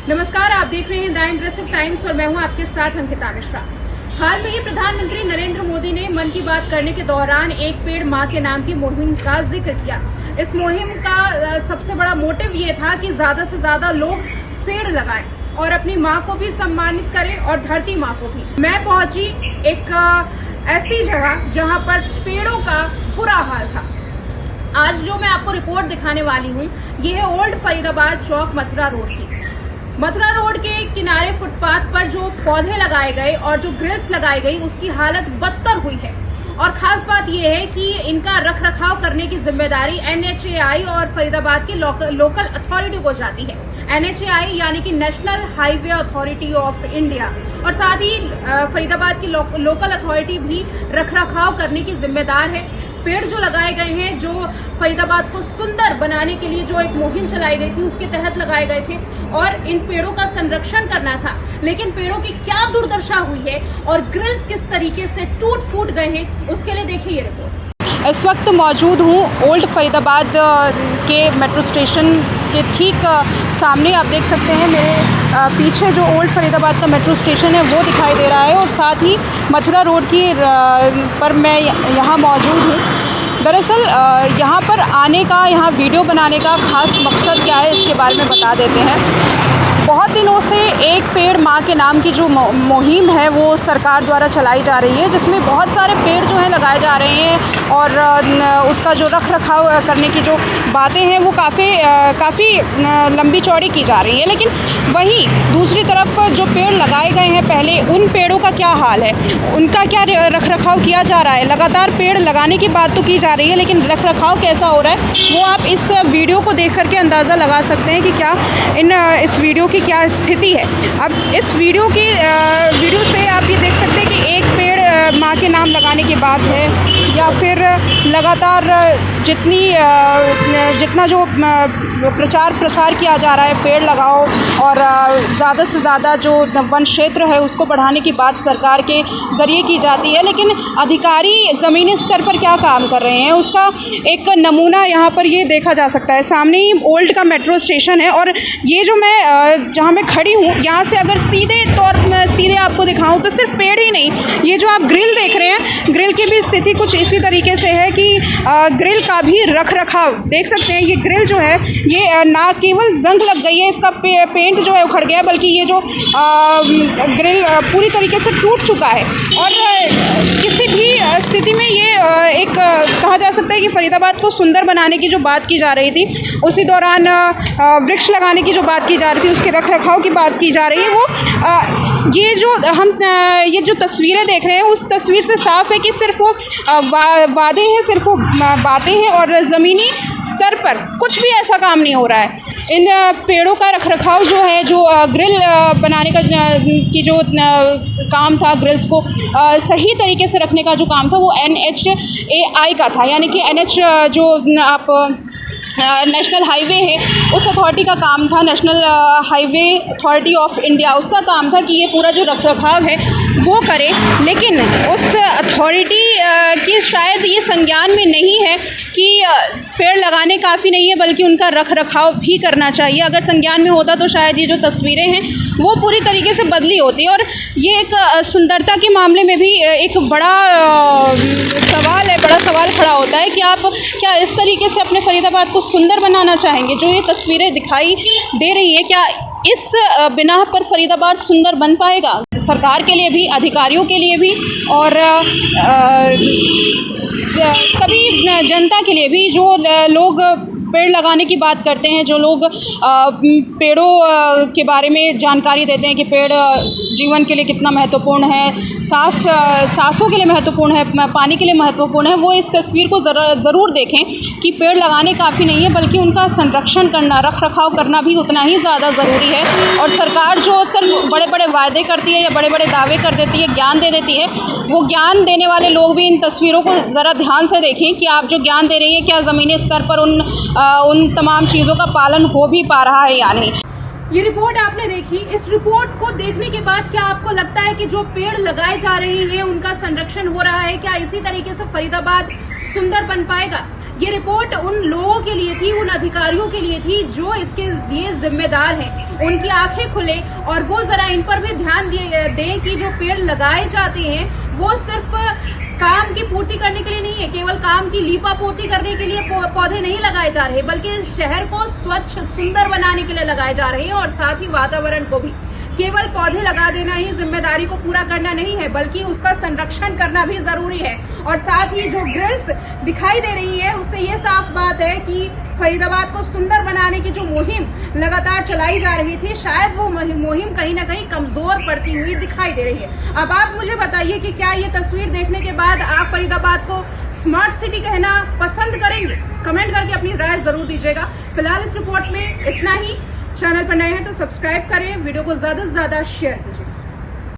नमस्कार, आप देख रहे हैं द इंटरेस्टिंग टाइम्स और मैं हूं आपके साथ अंकिता मिश्रा। हाल में ही प्रधानमंत्री नरेंद्र मोदी ने मन की बात करने के दौरान एक पेड़ मां के नाम की मुहिम का जिक्र किया। इस मुहिम का सबसे बड़ा मोटिव ये था कि ज्यादा से ज्यादा लोग पेड़ लगाएं और अपनी मां को भी सम्मानित करें और धरती मां को भी। मैं पहुंची एक ऐसी जगह जहां पर पेड़ों का बुरा हाल था। आज जो मैं आपको रिपोर्ट दिखाने वाली हूं, ये है ओल्ड फरीदाबाद चौक मथुरा रोड की। मथुरा रोड के किनारे फुटपाथ पर जो पौधे लगाए गए और जो ग्रिल्स लगाई गई, उसकी हालत बदतर हुई है। और खास बात यह है कि इनका रखरखाव करने की जिम्मेदारी NHAI और फरीदाबाद की लोकल अथॉरिटी को जाती है। NHAI यानी कि national highway authority of India, और साथ ही फरीदाबाद की लोकल अथॉरिटी भी रखरखाव करने की जिम्मेदार है। पेड़ जो लगाए गए हैं, जो फरीदाबाद को सुंदर बनाने के लिए जो एक मुहिम चलाई गई थी, उसके तहत लगाए गए थे और इन पेड़ों का संरक्षण करना था। लेकिन पेड़ों की क्या दुर्दशा हुई है और ग्रिल्स किस तरीके से टूट फूट गए हैं, उसके लिए देखिए ये रिपोर्ट। इस वक्त मौजूद हूँ ओल्ड फरीदाबाद के मेट्रो स्टेशन के ठीक सामने। आप देख सकते हैं मेरे पीछे जो ओल्ड फरीदाबाद का मेट्रो स्टेशन है वो दिखाई दे रहा है, और साथ ही मथुरा रोड की पर मैं यहाँ मौजूद हूँ। दरअसल यहाँ पर आने का, यहाँ वीडियो बनाने का खास मकसद क्या है, इसके बारे में बता देते हैं। बहुत दिनों से एक पेड़ माँ के नाम की जो मुहिम है वो सरकार द्वारा चलाई जा रही है, जिसमें बहुत सारे पेड़ जो हैं लगाए जा रहे हैं और उसका जो रखरखाव करने की जो बातें हैं वो काफ़ी लंबी चौड़ी की जा रही है। लेकिन वहीं दूसरी तरफ जो पेड़ लगाए गए हैं पहले, उन पेड़ों का क्या हाल है, उनका क्या रखरखाव किया जा रहा है। लगातार पेड़ लगाने की बात तो की जा रही है, लेकिन रखरखाव कैसा हो रहा है वो आप इस वीडियो को देख करके अंदाज़ा लगा सकते हैं कि क्या इस वीडियो की क्या स्थिति है। अब इस वीडियो से आप ये देख सकते हैं कि एक पेड़ माँ के नाम लगाने की बात है, या फिर लगातार जितना जो प्रचार प्रसार किया जा रहा है, पेड़ लगाओ और ज़्यादा से ज़्यादा जो वन क्षेत्र है उसको बढ़ाने की बात सरकार के ज़रिए की जाती है। लेकिन अधिकारी ज़मीनी स्तर पर क्या काम कर रहे हैं, उसका एक नमूना यहाँ पर ये देखा जा सकता है। सामने ही ओल्ड का मेट्रो स्टेशन है, और ये जो मैं जहाँ मैं खड़ी हूँ, यहाँ से अगर सीधे आपको दिखाऊँ तो सिर्फ पेड़ ही नहीं, ये जो आप ग्रिल देख रहे हैं, ग्रिल की भी स्थिति कुछ इसी तरीके से है कि ग्रिल का भी रखरखाव देख सकते हैं। ये ग्रिल जो है ये ना केवल जंग लग गई है, इसका पेंट जो है उखड़ गया, बल्कि ये जो ग्रिल पूरी तरीके से टूट चुका है। और किसी भी स्थिति में ये एक कहा जा सकता है कि फरीदाबाद को सुंदर बनाने की जो बात की जा रही थी, उसी दौरान वृक्ष लगाने की जो बात की जा रही थी, उसके रखरखाव की बात की जा रही है, वो ये जो तस्वीरें देख रहे हैं, उस तस्वीर से साफ है कि सिर्फ वो वादे हैं, सिर्फ वो बातें हैं, और ज़मीनी स्तर पर कुछ भी ऐसा काम नहीं हो रहा है। इन पेड़ों का रखरखाव जो है, जो ग्रिल बनाने का की जो काम था, ग्रिल्स को सही तरीके से रखने का जो काम था, वो NHAI का था, यानी कि NH जो आप नेशनल हाईवे है, उस अथॉरिटी का काम था। National highway authority of India, उसका काम था कि ये पूरा जो रखरखाव है वो करे। लेकिन उस अथॉरिटी की शायद ये संज्ञान में नहीं है कि पेड़ लगाने काफ़ी नहीं है, बल्कि उनका रखरखाव भी करना चाहिए। अगर संज्ञान में होता तो शायद ये जो तस्वीरें हैं वो पूरी तरीके से बदली होती। और ये एक सुंदरता के मामले में भी एक बड़ा सवाल खड़ा होता है कि आप क्या इस तरीके से अपने फरीदाबाद को सुंदर बनाना चाहेंगे। जो ये तस्वीरें दिखाई दे रही है, क्या इस बिना पर फरीदाबाद सुंदर बन पाएगा? सरकार के लिए भी, अधिकारियों के लिए भी, और सभी जनता के लिए भी, जो लोग पेड़ लगाने की बात करते हैं, जो लोग पेड़ों के बारे में जानकारी देते हैं कि पेड़ जीवन के लिए कितना महत्वपूर्ण है, सांसों के लिए महत्वपूर्ण है, पानी के लिए महत्वपूर्ण है, वो इस तस्वीर को ज़रूर देखें कि पेड़ लगाने काफ़ी नहीं है, बल्कि उनका संरक्षण करना, रखरखाव करना भी उतना ही ज़्यादा ज़रूरी है। और सरकार जो सिर्फ बड़े बड़े वायदे करती है या बड़े बड़े दावे कर देती है, ज्ञान दे देती है, वो ज्ञान देने वाले लोग भी इन तस्वीरों को ज़रा ध्यान से देखें कि आप जो ज्ञान दे रही हैं, क्या ज़मीनी स्तर पर उन तमाम चीज़ों का पालन हो भी पा रहा है या नहीं। ये रिपोर्ट आपने देखी। इस रिपोर्ट को देखने के बाद क्या आपको लगता है कि जो पेड़ लगाए जा रहे हैं उनका संरक्षण हो रहा है? क्या इसी तरीके से फरीदाबाद सुंदर बन पाएगा। ये रिपोर्ट उन लोगों के लिए थी, उन अधिकारियों के लिए थी जो इसके लिए जिम्मेदार हैं। उनकी आंखें खुले और वो जरा इन पर भी ध्यान दें कि जो पेड़ लगाए जाते हैं वो सिर्फ काम की पूर्ति करने के लिए नहीं है, केवल काम की लीपापोती करने के लिए पौधे नहीं लगाए जा रहे, बल्कि शहर को स्वच्छ सुंदर बनाने के लिए लगाए जा रहे हैं। और साथ ही वातावरण को भी केवल पौधे लगा देना ही जिम्मेदारी को पूरा करना नहीं है, बल्कि उसका संरक्षण करना भी जरूरी है। और साथ ही जो ग्रिल्स दिखाई दे रही है उससे ये साफ बात है कि फरीदाबाद को सुंदर बनाने की जो मुहिम लगातार चलाई जा रही थी, शायद वो मुहिम कहीं ना कहीं कमजोर पड़ती हुई दिखाई दे रही है। अब आप मुझे बताइए कि क्या ये तस्वीर देखने के बाद आप फरीदाबाद को स्मार्ट सिटी कहना पसंद करेंगे? कमेंट करके अपनी राय जरूर दीजिएगा। फिलहाल इस रिपोर्ट में इतना ही। चैनल पर नए हैं तो सब्सक्राइब करें, वीडियो को ज्यादा से ज्यादा शेयर कीजिए।